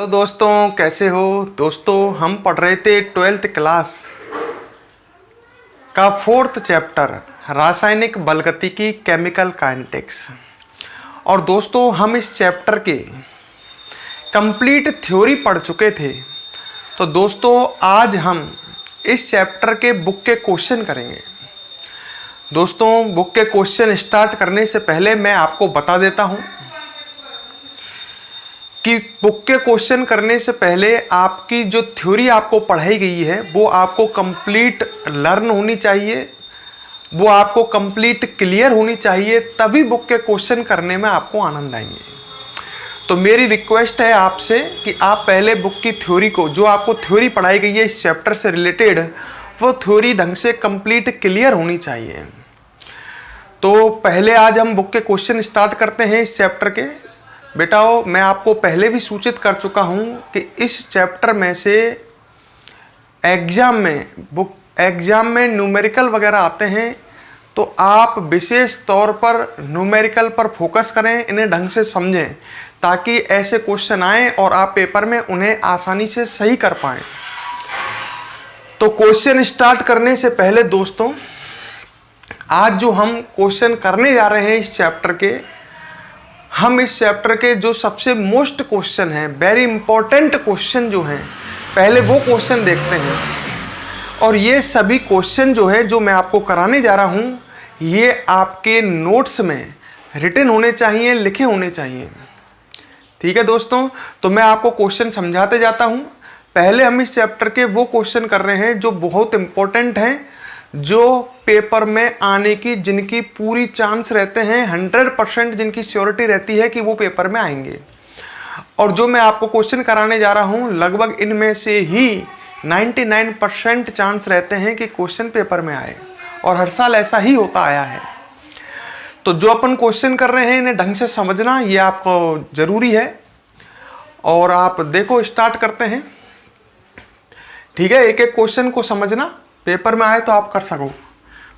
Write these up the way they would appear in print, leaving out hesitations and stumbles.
तो दोस्तों कैसे हो दोस्तों, हम पढ़ रहे थे 12th क्लास का 4th चैप्टर रासायनिक बलगतिकी केमिकल काइनेटिक्स। और दोस्तों हम इस चैप्टर के कंप्लीट थ्योरी पढ़ चुके थे। तो दोस्तों आज हम इस चैप्टर के बुक के क्वेश्चन करेंगे। दोस्तों बुक के क्वेश्चन स्टार्ट करने से पहले मैं आपको बता देता हूं कि बुक के क्वेश्चन करने से पहले आपकी जो थ्योरी आपको पढ़ाई गई है वो आपको कंप्लीट लर्न होनी चाहिए, वो आपको कंप्लीट क्लियर होनी चाहिए, तभी बुक के क्वेश्चन करने में आपको आनंद आएंगे। तो मेरी रिक्वेस्ट है आपसे कि आप पहले बुक की थ्योरी को, जो आपको थ्योरी पढ़ाई गई है इस चैप्टर से रिलेटेड, वो थ्योरी ढंग से कंप्लीट क्लियर होनी चाहिए। तो पहले आज हम बुक के क्वेश्चन स्टार्ट करते हैं इस चैप्टर के। बेटाओ मैं आपको पहले भी सूचित कर चुका हूं कि इस चैप्टर में से एग्जाम में न्यूमेरिकल वगैरह आते हैं, तो आप विशेष तौर पर न्यूमेरिकल पर फोकस करें, इन्हें ढंग से समझें ताकि ऐसे क्वेश्चन आए और आप पेपर में उन्हें आसानी से सही कर पाएं। तो क्वेश्चन स्टार्ट करने से पहले दोस्तों आज जो हम क्वेश्चन करने जा रहे हैं इस चैप्टर के, हम इस चैप्टर के जो सबसे मोस्ट क्वेश्चन हैं, वेरी इंपॉर्टेंट क्वेश्चन जो हैं, पहले वो क्वेश्चन देखते हैं। और ये सभी क्वेश्चन जो है जो मैं आपको कराने जा रहा हूँ, ये आपके नोट्स में रिटन होने चाहिए, लिखे होने चाहिए। ठीक है दोस्तों, तो मैं आपको क्वेश्चन समझाते जाता हूँ। पहले हम इस चैप्टर के वो क्वेश्चन कर रहे हैं जो बहुत इंपॉर्टेंट हैं, जो पेपर में आने की, जिनकी पूरी चांस रहते हैं, 100% जिनकी श्योरिटी रहती है कि वो पेपर में आएंगे। और जो मैं आपको क्वेश्चन कराने जा रहा हूँ, लगभग इनमें से ही 99% चांस रहते हैं कि क्वेश्चन पेपर में आए, और हर साल ऐसा ही होता आया है। तो जो अपन क्वेश्चन कर रहे हैं इन्हें ढंग से समझना ये आपको ज़रूरी है। और आप देखो स्टार्ट करते हैं। ठीक है, एक एक क्वेश्चन को समझना, पेपर में आए तो आप कर सको।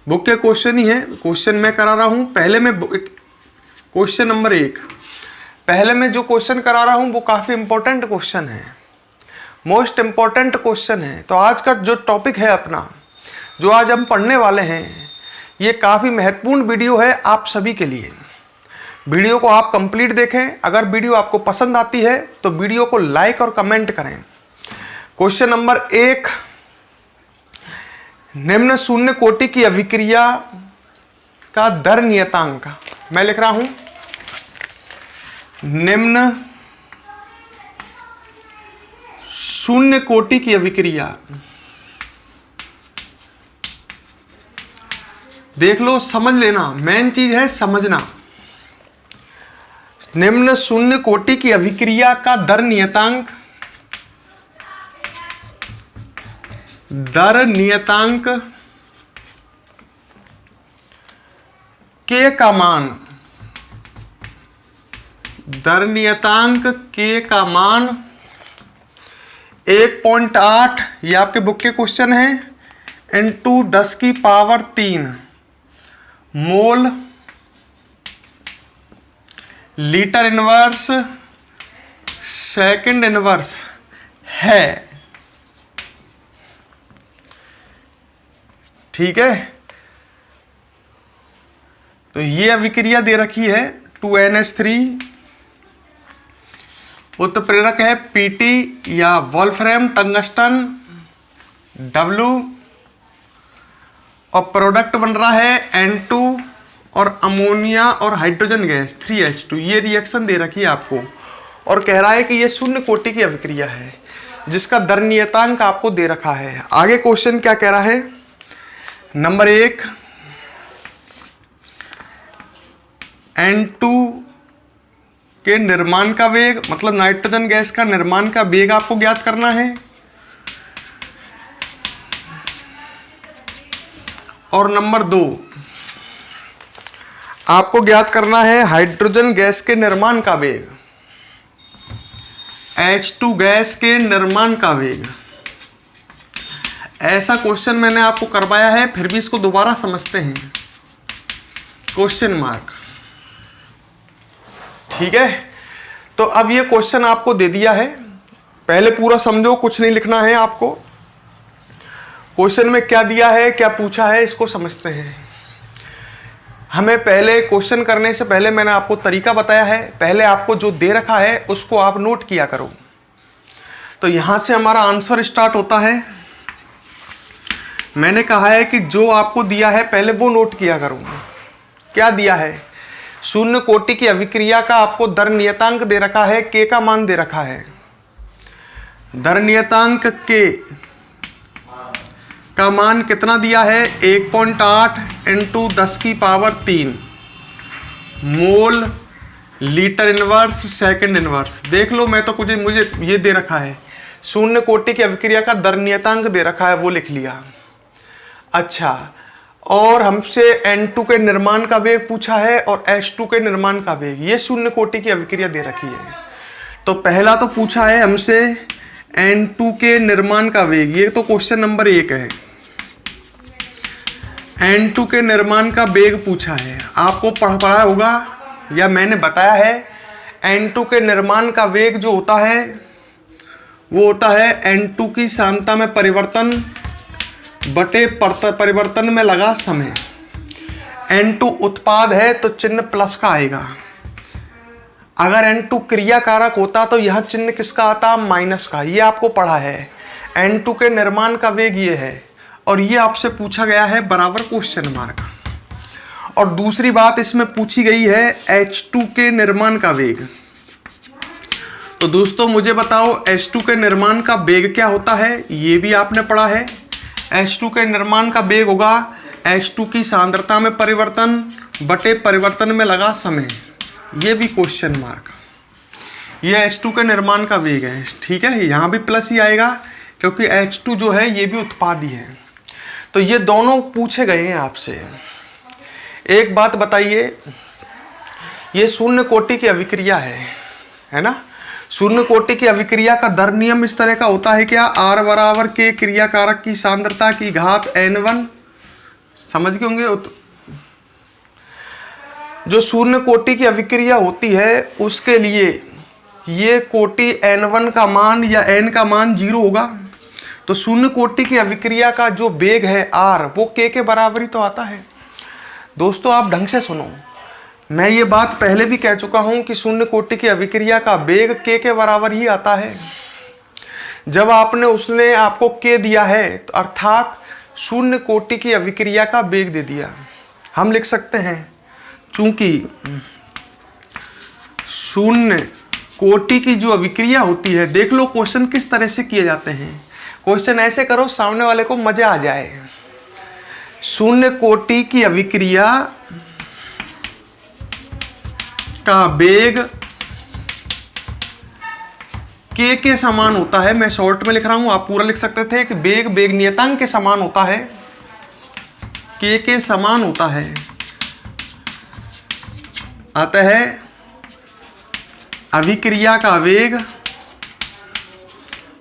बुक के क्वेश्चन ही है, क्वेश्चन मैं करा रहा हूँ। पहले मैं क्वेश्चन नंबर 1, पहले मैं जो क्वेश्चन करा रहा हूँ वो काफ़ी इंपॉर्टेंट क्वेश्चन है, मोस्ट इंपॉर्टेंट क्वेश्चन है। तो आज का जो टॉपिक है अपना, जो आज हम पढ़ने वाले हैं, ये काफ़ी महत्वपूर्ण वीडियो है आप सभी के लिए। वीडियो को आप कंप्लीट देखें। अगर वीडियो आपको पसंद आती है तो वीडियो को लाइक और कमेंट करें। क्वेश्चन नंबर 1, निम्न शून्य कोटि की अभिक्रिया का दर नियतांक। मैं लिख रहा हूं निम्न शून्य कोटि की अभिक्रिया। देख लो, समझ लेना, मेन चीज है समझना। निम्न शून्य कोटि की अभिक्रिया का दर नियतांक, दर नियतांक के का मान, दर नियतांक के का मान 1.8, ये आपके बुक के क्वेश्चन है, इंटू 10 की power 3 mole litre inverse second inverse है। ठीक है, तो ये अभिक्रिया दे रखी है 2NH3, उत्प्रेरक है Pt या वोल्फ्राम टंगस्टन W, और प्रोडक्ट बन रहा है N2 और अमोनिया और हाइड्रोजन गैस 3H2। ये रिएक्शन दे रखी है आपको, और कह रहा है कि ये शून्य कोटि की अभिक्रिया है जिसका दर नियतांक आपको दे रखा है। आगे क्वेश्चन क्या कह रहा है, नंबर 1, N2 के निर्माण का वेग, मतलब नाइट्रोजन गैस का निर्माण का वेग आपको ज्ञात करना है। और नंबर 2, आपको ज्ञात करना है हाइड्रोजन गैस के निर्माण का वेग, H2 गैस के निर्माण का वेग। ऐसा क्वेश्चन मैंने आपको करवाया है, फिर भी इसको दोबारा समझते हैं। Question mark. ठीक है, तो अब ये क्वेश्चन आपको दे दिया है पहले पूरा समझो, कुछ नहीं लिखना है आपको। क्वेश्चन में क्या दिया है, क्या पूछा है, इसको समझते हैं। हमें पहले क्वेश्चन करने से पहले मैंने आपको तरीका बताया है। पहले आपको जो दे रखा है उसको आप नोट किया करो। तो यहां से हमारा आंसर स्टार्ट होता है। मैंने कहा है कि जो आपको दिया है पहले वो नोट किया करो। क्या दिया है? शून्य कोटि की अभिक्रिया का आपको दर नियतांक दे रखा है, के का मान दे रखा है। दर नियतांक के का मान कितना दिया है? 1.8 × 10³ mole litre inverse second inverse. देख लो, मैं तो मुझे ये दे रखा है, शून्य कोटि की अभिक्रिया का दर नियतांक दे रखा है, वो लिख लिया। अच्छा, और हमसे N2 के निर्माण का वेग पूछा है और H2 के निर्माण का वेग। ये शून्य कोटि की अभिक्रिया दे रखी है। तो पहला तो पूछा है हमसे N2 के निर्माण का वेग, ये तो क्वेश्चन नंबर 1 है। N2 के निर्माण का वेग पूछा है, आपको पढ़ा होगा या मैंने बताया है। N2 के निर्माण का वेग जो होता है वो होता है N2 की सांद्रता में परिवर्तन बटे परिवर्तन में लगा समय। N2 उत्पाद है तो चिन्ह प्लस का आएगा। अगर N2 क्रिया कारक होता तो यह चिन्ह किसका आता? माइनस का। ये आपको पढ़ा है। N2 के निर्माण का वेग ये है और ये आपसे पूछा गया है बराबर क्वेश्चन मार्क। और दूसरी बात इसमें पूछी गई है H2 के निर्माण का वेग। तो दोस्तों मुझे बताओ H2 के निर्माण का वेग क्या होता है? ये भी आपने पढ़ा है। H2 के निर्माण का वेग होगा H2 की सांद्रता में परिवर्तन बटे परिवर्तन में लगा समय। ये भी क्वेश्चन मार्क। ये H2 के निर्माण का वेग है, ठीक है। यहाँ भी प्लस ही आएगा क्योंकि H2 जो है ये भी उत्पाद ही है। तो ये दोनों पूछे गए हैं आपसे। एक बात बताइए, ये शून्य कोटि की अभिक्रिया है ना। शून्य कोटि की अभिक्रिया का दर नियम इस तरह का होता है क्या? R बराबर के क्रिया कारक की सांद्रता की घात N1। समझ गए होंगे। जो शून्य कोटि की अभिक्रिया होती है उसके लिए ये कोटि N1 का मान या N का मान 0 होगा। तो शून्य कोटि की अभिक्रिया का जो वेग है R, वो K के बराबर ही तो आता है। दोस्तों आप ढंग से सुनो, मैं ये बात पहले भी कह चुका हूं कि शून्य कोटि की अभिक्रिया का वेग K के बराबर ही आता है। जब उसने आपको K दिया है तो अर्थात शून्य कोटि की अभिक्रिया का वेग दे दिया। हम लिख सकते हैं, चूंकि शून्य कोटि की जो अभिक्रिया होती है, देख लो क्वेश्चन किस तरह से किए जाते हैं। क्वेश्चन ऐसे करो सामने वाले को मजा आ जाए। शून्य कोटि की अभिक्रिया का वेग K के समान होता है। मैं शॉर्ट में लिख रहा हूं, आप पूरा लिख सकते थे कि वेग नियतांक के समान होता है, K के समान होता है। अतः अभिक्रिया का वेग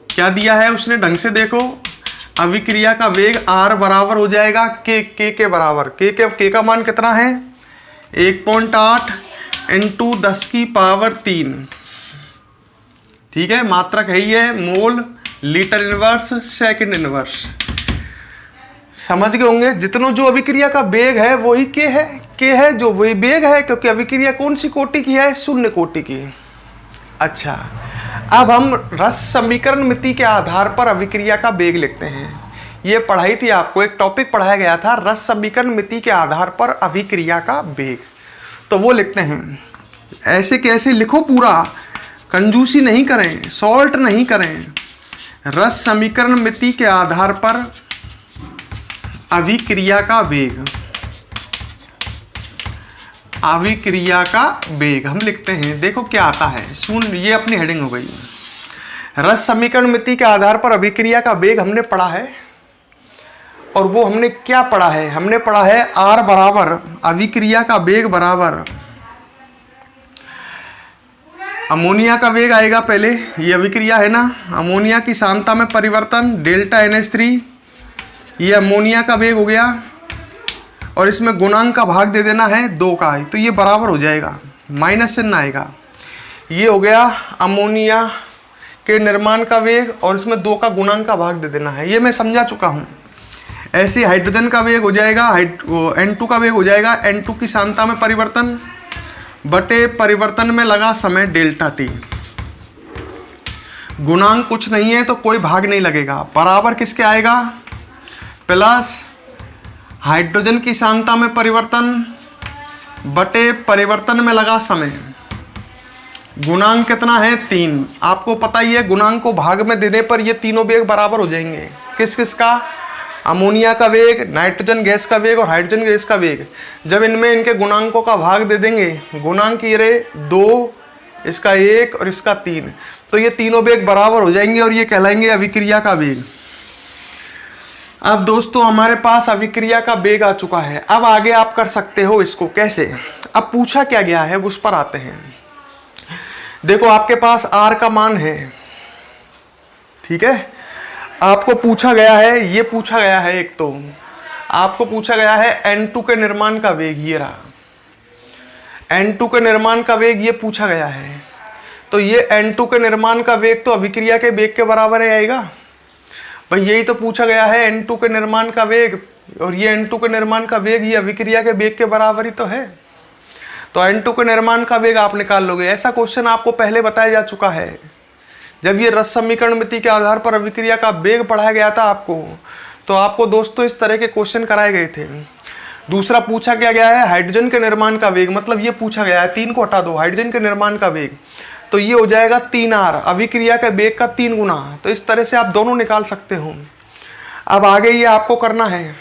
क्या दिया है उसने, ढंग से देखो। अभिक्रिया का वेग R बराबर हो जाएगा K के बराबर। K का मान कितना है? 1.8 × 10³ ठीक है। मात्रक है ही है, mole litre inverse second inverse. समझ गए होंगे। जितनों जो अभिक्रिया का वेग है वही K है। K है जो वही वेग है, क्योंकि अभिक्रिया कौन सी कोटि की है? शून्य कोटि की। अच्छा, अब हम रस समीकरण मिति के आधार पर अभिक्रिया का वेग लिखते हैं। ये पढ़ाई थी आपको, एक टॉपिक पढ़ाया गया था, रस समीकरण मिति के आधार पर अभिक्रिया का वेग। तो वो लिखते हैं, ऐसे कैसे लिखो, पूरा कंजूसी नहीं करें, सॉल्ट नहीं करें। रस समीकरण मिति के आधार पर अभिक्रिया का वेग, अभिक्रिया का वेग हम लिखते हैं। देखो क्या आता है, सुन, ये अपनी हेडिंग हो गई। रस समीकरण मिति के आधार पर अभिक्रिया का वेग हमने पढ़ा है, और वो हमने क्या पढ़ा है? हमने पढ़ा है R बराबर अभिक्रिया का वेग बराबर अमोनिया का वेग आएगा। पहले ये अभिक्रिया है ना, अमोनिया की सांद्रता में परिवर्तन डेल्टा NH3, ये अमोनिया का वेग हो गया, और इसमें गुणांक का भाग दे देना है 2 का, तो ये बराबर हो जाएगा, माइनस चिन्ह आएगा। ये हो गया अमोनिया के निर्माण का वेग और इसमें 2 का गुणांक का भाग दे देना है, ये मैं समझा चुका हूँ। ऐसे ही हाइड्रोजन का वेग हो जाएगा, N2 का वेग हो जाएगा N2 की सांद्रता में परिवर्तन बटे परिवर्तन में लगा समय डेल्टा टी। गुणांक कुछ नहीं है तो कोई भाग नहीं लगेगा, बराबर किसके आएगा, प्लस हाइड्रोजन की सांद्रता में परिवर्तन बटे परिवर्तन में लगा समय। गुणांक कितना है 3, आपको पता ही है गुणांक को भाग में देने पर ये तीनों वेग बराबर हो जाएंगे। किस किस का, अमोनिया का वेग, नाइट्रोजन गैस का वेग और हाइड्रोजन गैस का वेग। जब इनमें इनके गुणांकों का भाग दे देंगे, गुणांक ये रहे 2, इसका 1 और इसका 3, तो ये तीनों वेग बराबर हो जाएंगे और ये कहलाएंगे अभिक्रिया का वेग। अब दोस्तों हमारे पास अभिक्रिया का वेग आ चुका है। अब आगे आप कर सकते हो इसको कैसे, अब पूछा क्या गया है उस पर आते हैं। देखो आपके पास R का मान है, ठीक है, आपको पूछा गया है, ये पूछा गया है, एक तो आपको पूछा गया है N2 के निर्माण का वेग, ये रहा N2 के निर्माण का वेग, ये पूछा गया है। तो ये N2 के निर्माण का वेग तो अभिक्रिया के वेग के बराबर ही आएगा भाई, यही तो पूछा गया है N2 के निर्माण का वेग, और ये N2 के निर्माण का वेग ये अभिक्रिया के वेग के बराबर ही तो है। तो N2 के निर्माण का वेग आप निकाल लोगे। ऐसा क्वेश्चन आपको पहले बताया जा चुका है, जब ये रस समीकरण मिति के आधार पर अभिक्रिया का वेग पढ़ाया गया था आपको, तो आपको दोस्तों इस तरह के क्वेश्चन कराए गए थे। दूसरा पूछा क्या गया है हाइड्रोजन के निर्माण का वेग, मतलब ये पूछा गया है, 3 को हटा दो, हाइड्रोजन के निर्माण का वेग, तो ये हो जाएगा 3R, अभिक्रिया के वेग का 3 गुना। तो इस तरह से आप दोनों निकाल सकते हो। अब आगे ये आपको करना है,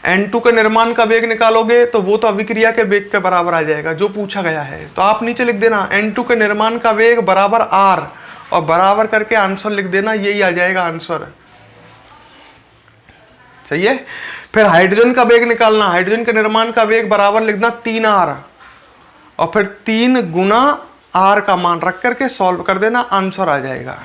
N2 के निर्माण का वेग निकालोगे तो वो तो अभिक्रिया के वेग के बराबर आ जाएगा जो पूछा गया है। तो आप नीचे लिख देना N2 के निर्माण का वेग बराबर R, और बराबर करके आंसर लिख देना, यही आ जाएगा आंसर। सही है। फिर हाइड्रोजन का वेग निकालना, हाइड्रोजन के निर्माण का वेग बराबर लिखना 3R, और फिर 3 गुना R का मान रख करके सॉल्व कर देना, आंसर आ जाएगा।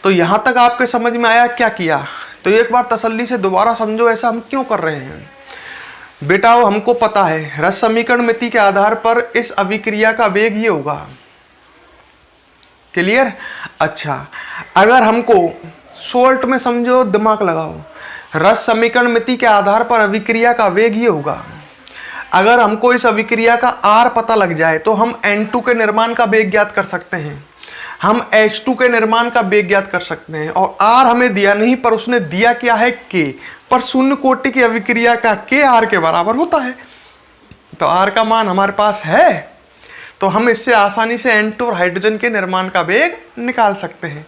तो यहां तक आपके समझ में आया क्या किया? तो एक बार तसल्ली से दोबारा समझो ऐसा हम क्यों कर रहे हैं। बेटा हमको पता है रस समीकरण मिति के आधार पर इस अभिक्रिया का वेग ये होगा, क्लियर। अच्छा, अगर हमको शॉर्ट में समझो, दिमाग लगाओ, रस समीकरण मिति के आधार पर अभिक्रिया का वेग ये होगा। अगर हमको इस अभिक्रिया का R पता लग जाए तो हम N2 के निर्माण का वेग ज्ञात कर सकते हैं, हम H2 के निर्माण का वेग ज्ञात कर सकते हैं। और R हमें दिया नहीं, पर उसने दिया क्या है K, पर शून्य कोटि की अभिक्रिया का K R के बराबर होता है। तो R का मान हमारे पास है, तो हम इससे आसानी से N2 और हाइड्रोजन के निर्माण का वेग निकाल सकते हैं।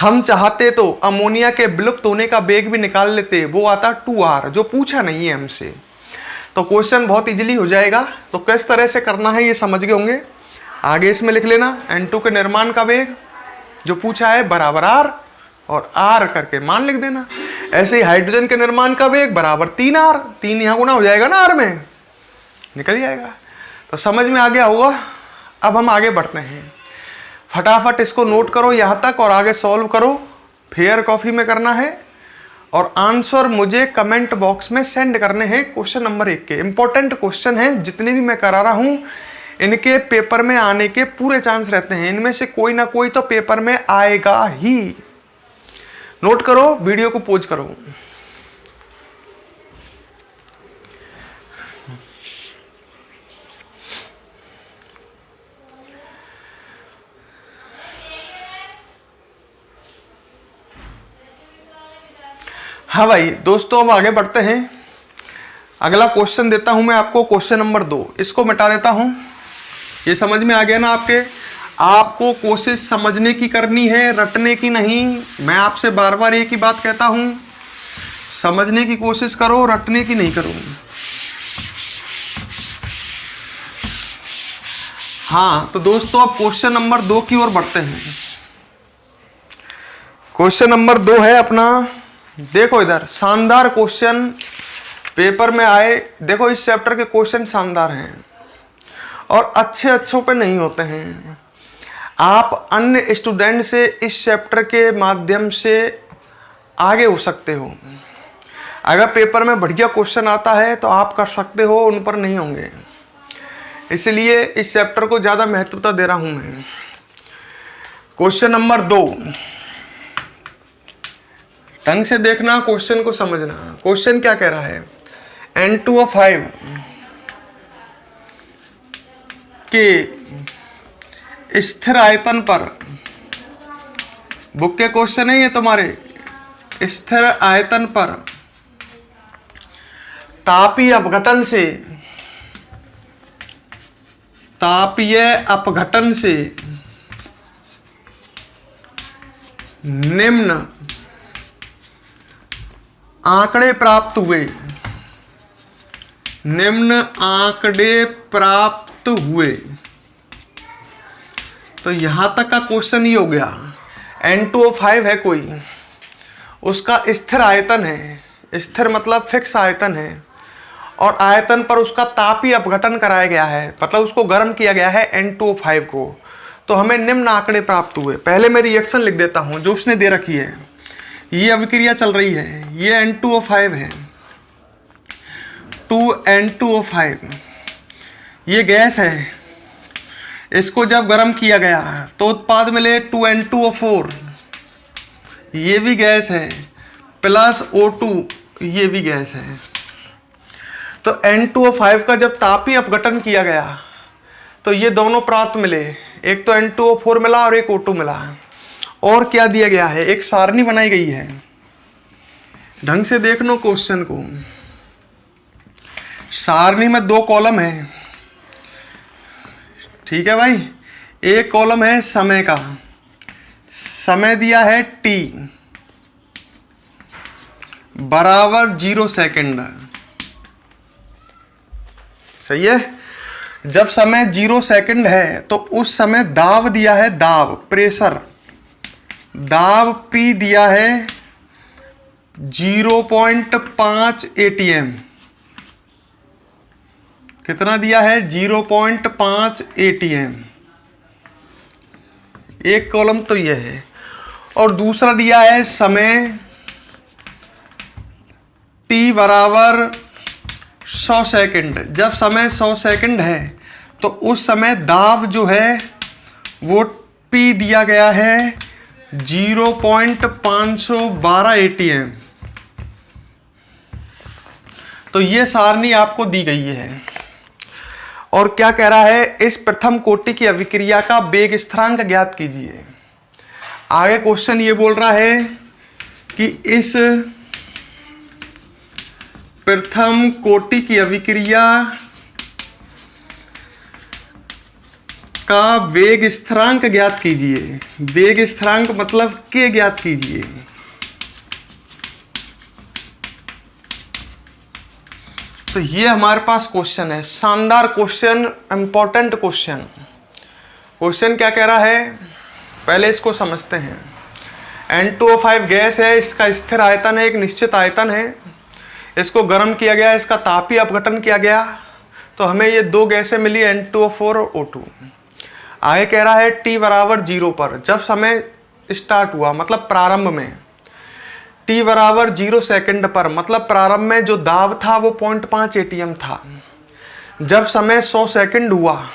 हम चाहते तो अमोनिया के विलुप्त होने का वेग भी निकाल लेते, वो आता 2R, जो पूछा नहीं है हमसे। तो क्वेश्चन बहुत इजीली हो जाएगा। तो किस तरह से करना है ये समझ गए होंगे। आगे इसमें लिख लेना N2 के निर्माण का वेग जो पूछा है बराबर R, और R करके मान लिख देना। ऐसे ही हाइड्रोजन के निर्माण का वेग बराबर 3R, 3 यहाँ गुना हो जाएगा ना R में, निकल जाएगा। तो समझ में आ गया होगा। अब हम आगे बढ़ते हैं, फटाफट इसको नोट करो यहाँ तक और आगे सॉल्व करो। फेयर कॉफी में करना है और आंसर मुझे कमेंट बॉक्स में सेंड करने हैं। क्वेश्चन नंबर 1 के इंपॉर्टेंट क्वेश्चन हैं, जितने भी मैं करा रहा हूँ इनके पेपर में आने के पूरे चांस रहते हैं। इनमें से कोई ना कोई तो पेपर में आएगा ही। नोट करो, वीडियो को पॉज करो। हाँ भाई दोस्तों, अब आगे बढ़ते हैं। अगला क्वेश्चन देता हूं मैं आपको, क्वेश्चन नंबर 2। इसको मिटा देता हूं। ये समझ में आ गया ना आपके? आपको कोशिश समझने की करनी है, रटने की नहीं। मैं आपसे बार बार एक ही बात कहता हूं, समझने की कोशिश करो, रटने की नहीं करो। हाँ तो दोस्तों अब क्वेश्चन नंबर 2 की ओर बढ़ते हैं। क्वेश्चन नंबर 2 है अपना, देखो इधर शानदार क्वेश्चन पेपर में आए। देखो इस चैप्टर के क्वेश्चन शानदार हैं और अच्छों पे नहीं होते हैं। आप अन्य स्टूडेंट से इस चैप्टर के माध्यम से आगे हो सकते हो। अगर पेपर में बढ़िया क्वेश्चन आता है तो आप कर सकते हो, उन पर नहीं होंगे। इसलिए इस चैप्टर को ज़्यादा महत्वता दे रहा हूँ मैं। क्वेश्चन नंबर 2, ढंग से देखना, क्वेश्चन को समझना। क्वेश्चन क्या कह रहा है, N2O5 के स्थिर आयतन पर, बुक के क्वेश्चन है ये तुम्हारे, स्थिर आयतन पर तापीय अपघटन से निम्न आंकड़े प्राप्त हुए। तो यहां तक का क्वेश्चन ही हो गया। N2O5 है कोई, उसका स्थिर आयतन है, स्थिर मतलब फिक्स आयतन है, और आयतन पर उसका तापीय अपघटन कराया गया है, मतलब उसको गर्म किया गया है N2O5 को। तो हमें निम्न आंकड़े प्राप्त हुए। पहले मैं रिएक्शन लिख देता हूं जो उसने दे रखी है। ये अभिक्रिया चल रही है, ये N2O5 है, 2N2O5 ये गैस है। इसको जब गर्म किया गया तो उत्पाद मिले 2N2O4, ये भी गैस है, प्लस O2 ये भी गैस है। तो N2O5 का जब तापीय अपघटन किया गया तो ये दोनों प्राप्त मिले, एक तो N2O4 मिला और एक O2 मिला। और क्या दिया गया है, एक सारणी बनाई गई है, ढंग से देख लो क्वेश्चन को। सारणी में 2 कॉलम है, ठीक है भाई। एक कॉलम है समय का, समय दिया है T बराबर 0 सेकेंड, सही है। जब समय 0 सेकेंड है तो उस समय दाब दिया है, दाब प्रेशर, दाब P दिया है 0.5 ATM। कितना दिया है, 0.5 ATM। एक कॉलम तो यह है, और दूसरा दिया है समय T बराबर 100 सेकेंड। जब समय 100 सेकेंड है तो उस समय दाब जो है वो P दिया गया है 0.512 ATM। तो ये सारणी आपको दी गई है। और क्या कह रहा है, इस प्रथम कोटि की अभिक्रिया का वेग स्थिरांक ज्ञात कीजिए। आगे क्वेश्चन ये बोल रहा है कि इस प्रथम कोटि की अभिक्रिया का वेग स्थिरांक ज्ञात कीजिए। वेग स्थिरांक मतलब के ज्ञात कीजिए। तो ये हमारे पास क्वेश्चन है, शानदार क्वेश्चन, इंपॉर्टेंट क्वेश्चन। क्वेश्चन क्या कह रहा है, पहले इसको समझते हैं। N2O5 गैस है, इसका स्थिर आयतन है, एक निश्चित आयतन है, इसको गर्म किया गया, इसका तापीय अपघटन किया गया, तो हमें ये 2 गैसें मिली, N2O4 और O2। आगे कह रहा है T बराबर 0 पर, जब समय स्टार्ट हुआ मतलब प्रारंभ में, T बराबर 0 सेकेंड पर मतलब प्रारंभ में जो दाब था वो 0.5 ATM था। जब समय 100 सेकेंड हुआ,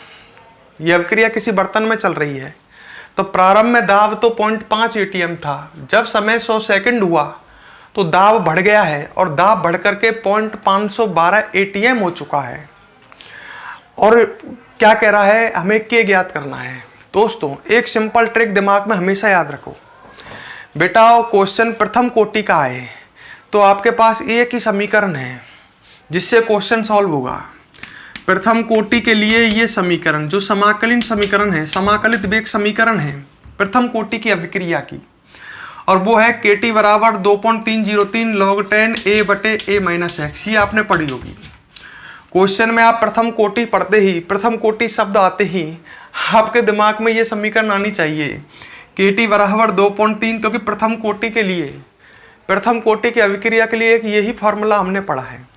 यह अभिक्रिया किसी बर्तन में चल रही है, तो प्रारंभ में दाब तो 0.5 ATM था। जब समय 100 सेकेंड हुआ तो दाब बढ़ गया है, और दाब बढ़ करके 0.512 ATM हो चुका है। और क्या कह रहा है, हमें के ज्ञात करना है। दोस्तों एक सिंपल ट्रिक दिमाग में हमेशा याद रखो बेटा, क्वेश्चन प्रथम कोटि का है तो आपके पास एक ही समीकरण है जिससे क्वेश्चन सॉल्व होगा। प्रथम कोटि के लिए ये समीकरण जो समाकलित समीकरण है, समाकलित वेग समीकरण है प्रथम कोटि की अभिक्रिया की, और वो है KT बराबर 2.303 log 10 A/A-x। ये आपने पढ़ी होगी। क्वेश्चन में आप प्रथम कोटि पढ़ते ही, प्रथम कोटि शब्द आते ही आपके दिमाग में ये समीकरण आनी चाहिए, KT बराबर 2.3, क्योंकि प्रथम कोटि के लिए, प्रथम कोटि की अभिक्रिया के लिए एक यही फॉर्मूला हमने पढ़ा है।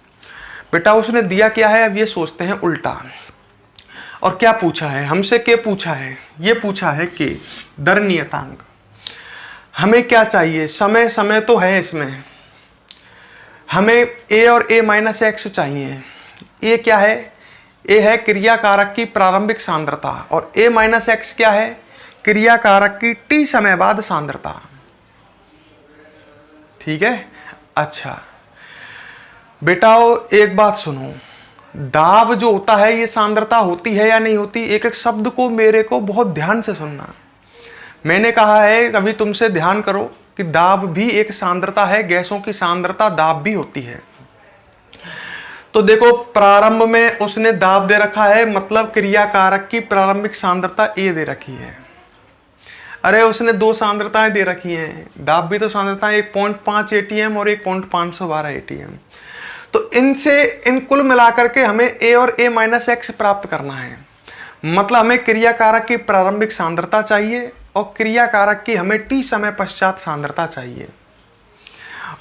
बेटा उसने दिया क्या है, अब ये सोचते हैं उल्टा। और क्या पूछा है हमसे, के पूछा है, ये पूछा है के दर नियतांक। हमें क्या चाहिए, समय, समय तो है इसमें, हमें A और A-x चाहिए। A क्या है, A है क्रिया कारक की प्रारंभिक सांद्रता, और A-x क्या है, क्रियाकारक की t समय बाद सांद्रता। ठीक है। अच्छा बेटाओ एक बात सुनो, दाब जो होता है ये सांद्रता होती है या नहीं होती? एक एक शब्द को मेरे को बहुत ध्यान से सुनना। मैंने कहा है कभी तुमसे ध्यान करो कि दाब भी एक सांद्रता है, गैसों की सांद्रता दाब भी होती है। तो देखो प्रारंभ में उसने दाब दे रखा है, मतलब क्रियाकारक की प्रारंभिक सांद्रता A दे रखी है। अरे उसने दो सांद्रताएं दे रखी हैं, दाब भी तो सांद्रता 1.5 ATM और 1.512 ATM। तो इनसे इन कुल मिलाकर के हमें A और A माइनस एक्स प्राप्त करना है। मतलब हमें क्रियाकारक की प्रारंभिक सांद्रता चाहिए और क्रियाकारक की हमें t समय पश्चात सांद्रता चाहिए,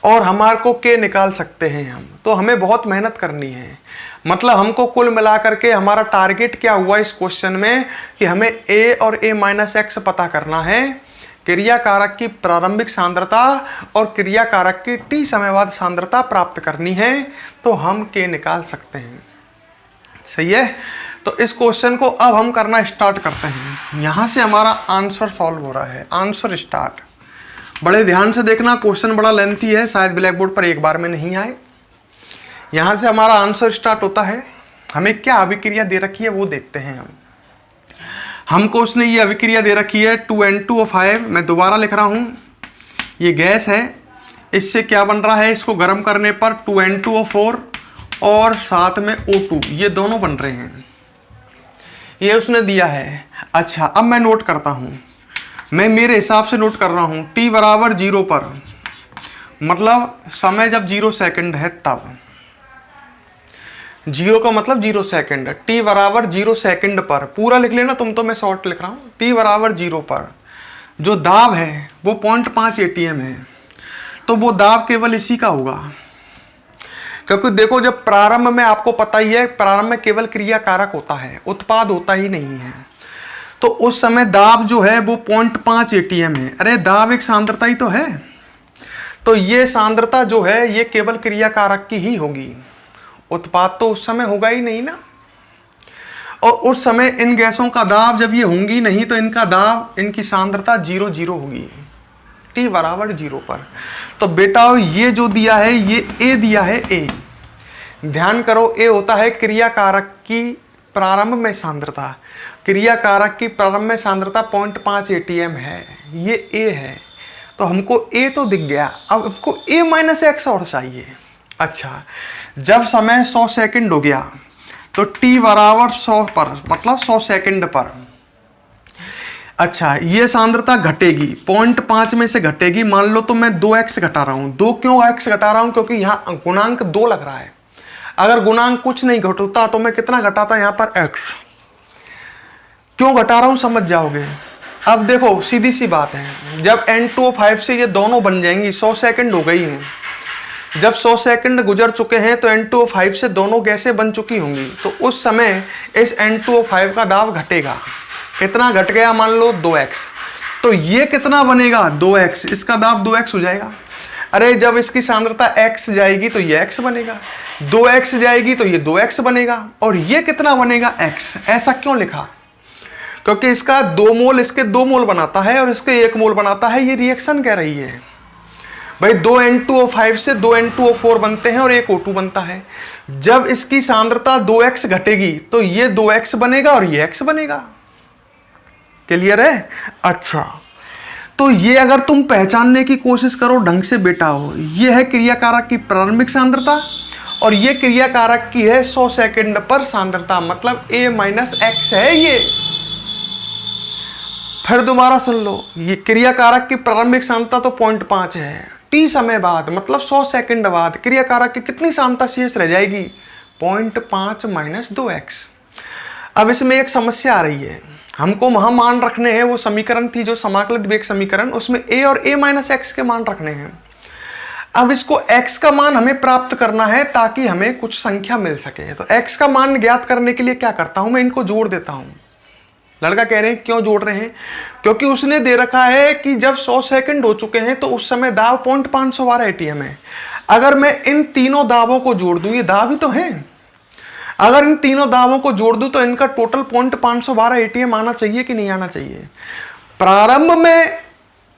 और हमारे को K निकाल सकते हैं हम। तो हमें बहुत मेहनत करनी है। मतलब हमको कुल मिलाकर के हमारा टारगेट क्या हुआ इस क्वेश्चन में कि हमें A और A माइनस एक्स पता करना है, क्रियाकारक की प्रारंभिक सांद्रता और क्रियाकारक की t समय बाद सांद्रता प्राप्त करनी है, तो हम K निकाल सकते हैं। सही है। तो इस क्वेश्चन को अब हम करना स्टार्ट करते हैं। यहां से हमारा आंसर सॉल्व हो रहा है। Answer start. बड़े ध्यान से देखना, क्वेश्चन बड़ा लेंथी है, शायद ब्लैक बोर्ड पर एक बार में नहीं आए। यहां से हमारा आंसर स्टार्ट होता है। हमें क्या अभिक्रिया दे रखी है वो देखते हैं हमको उसने ये अभिक्रिया दे रखी है 2N2O5। मैं दोबारा लिख रहा हूं, ये गैस है, इससे क्या बन रहा है, इसको गर्म करने पर 2N2O4 और साथ में O2, ये दोनों बन रहे हैं। ये उसने दिया है। अच्छा अब मैं नोट करता हूं, मैं मेरे हिसाब से नोट कर रहा हूं। t बराबर 0 पर, मतलब समय जब 0 सेकंड है तब, 0 का मतलब 0 सेकंड, t बराबर 0 सेकंड पर, पूरा लिख लेना तुम तो, मैं शॉर्ट लिख रहा हूं। t बराबर 0 पर जो दाब है वो 0.5 ATM है, तो वो दाब केवल इसी का होगा। क्योंकि देखो जब प्रारंभ में, आपको पता ही है प्रारंभ में केवल क्रियाकारक होता है, उत्पाद होता ही नहीं है। तो उस समय दाब जो है वो 0.5 ATM है। अरे दाब एक सांद्रता ही तो है, तो ये सांद्रता जो है ये केवल क्रियाकारक की ही होगी, उत्पाद तो उस समय होगा ही नहीं ना। और उस समय इन गैसों का दाब जब ये होंगी नहीं, तो इनका दाब, इनकी सांद्रता 0 होगी, t बराबर 0 पर। तो बेटा ये जो दिया है ये A दिया है। A ध्यान करो, A होता है क्रियाकारक की प्रारंभ में सांद्रता। क्रियाकारक की प्रारंभ में सांद्रता 0.5 ATM है, ये A है। तो हमको A तो दिख गया, अब हमको A माइनस एक्स और चाहिए। अच्छा जब समय 100 सेकंड हो गया तो t बराबर 100 पर, मतलब 100 सेकंड पर। अच्छा ये सांद्रता घटेगी, 0.5 में से घटेगी। मान लो तो मैं 2x घटा रहा हूं। 2 क्यों x घटा रहा हूं? क्योंकि यहां गुणांक 2 लग रहा है। अगर गुणांक कुछ नहीं घटता तो मैं कितना घटाता यहां पर x। क्यों घटा रहा हूं समझ जाओगे। अब देखो सीधी सी बात है, जब N2O5 से ये दोनों बन जाएंगी, 100 सेकंड हो गई हैं, जब 100 सेकंड गुजर चुके हैं तो N2O5 से दोनों गैसें बन चुकी होंगी, तो उस समय इस N2O5 का दाब घटेगा। कितना घट गया? मान लो 2x। तो ये कितना बनेगा? 2x। इसका दाब 2x हो जाएगा। अरे जब इसकी सांद्रता x जाएगी तो ये x बनेगा, 2x जाएगी तो ये 2x बनेगा, और ये कितना बनेगा? x। ऐसा क्यों लिखा? क्योंकि इसका 2 मोल इसके 2 मोल बनाता है और इसके 1 मोल बनाता है। ये रिएक्शन कह रही है भाई, 2N2O5 से 2N2O4 बनते हैं और 1 O2 बनता है। जब इसकी सांद्रता 2x घटेगी तो ये 2x बनेगा और ये x बनेगा। क्लियर है? अच्छा तो ये अगर तुम पहचानने की कोशिश करो ढंग से बेटा हो, ये है क्रियाकारक की प्रारंभिक सांद्रता और ये क्रियाकारक की है 100 सेकंड पर सांद्रता, मतलब A माइनस एक्स है ये। फिर दोबारा सुन लो, ये क्रियाकारक की प्रारंभिक सांद्रता तो 0.5 है, t समय बाद मतलब 100 सेकंड बाद क्रियाकारक की कितनी सांद्रता शेष रह जाएगी? 0.5 माइनस 2x। अब इसमें एक समस्या आ रही है, हमको वहां मान रखने हैं, वो समीकरण थी जो समाकलित वेग समीकरण, उसमें a और a माइनस एक्स के मान रखने हैं। अब इसको x का मान हमें प्राप्त करना है ताकि हमें कुछ संख्या मिल सके। तो x का मान ज्ञात करने के लिए क्या करता हूं, मैं इनको जोड़ देता हूं। लड़का कह रहे हैं क्यों जोड़ रहे हैं? क्योंकि उसने दे रखा है कि जब 100 सेकंड हो चुके हैं तो उस समय दाब 0.512 ATM है। अगर मैं इन तीनों दाबों को जोड़ दूं, ये दाब ही तो हैं, अगर इन तीनों दाबों को जोड़ दूं तो इनका टोटल 0.512 ATM आना चाहिए कि नहीं आना चाहिए? प्रारंभ में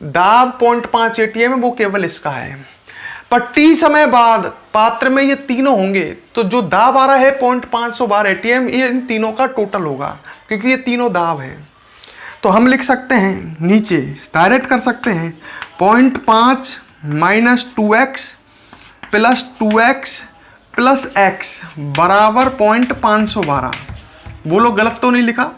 दाब 0.5 ATM है, वो केवल इसका है, पर t समय बाद पात्र में ये तीनों होंगे तो जो दाब आ रहा है 0.5 बार ATM, ये इन तीनों का टोटल होगा क्योंकि ये तीनों दाब है। तो हम लिख सकते हैं, नीचे डायरेक्ट कर सकते हैं, 0.5 minus 2x plus 2x plus x बराबर 0.512। बोलो गलत तो नहीं लिखा?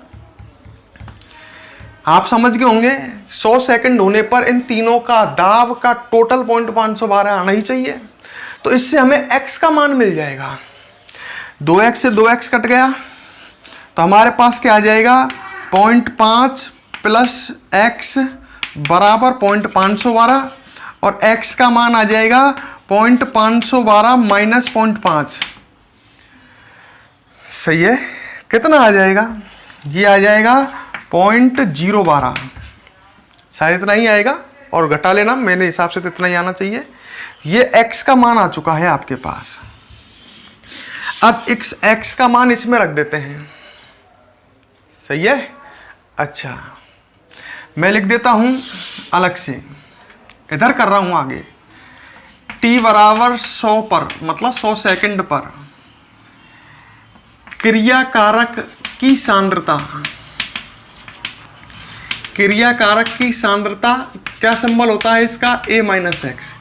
आप समझ गए होंगे 100 सेकंड होने पर इन तीनों का दाब का टोटल 0.512 आना ही चाहिए। तो इससे हमें x का मान मिल जाएगा। 2x से 2x कट गया तो हमारे पास क्या आ जाएगा, 0.5 प्लस x बराबर 0.512 और x का मान आ जाएगा 0.512 माइनस 0.5। सही है, कितना आ जाएगा? ये आ जाएगा 0.012, शायद इतना ही आएगा और घटा लेना, मेरे हिसाब से तो इतना ही आना चाहिए। ये x का मान आ चुका है आपके पास। अब x का मान इसमें रख देते हैं। सही है। अच्छा, मैं लिख देता हूं अलग से, इधर कर रहा हूं आगे। t बराबर 100 पर, मतलब 100 सेकंड पर क्रियाकारक की सांद्रता, क्रियाकारक की सांद्रता क्या सिंबल होता है इसका, a माइनस एक्स।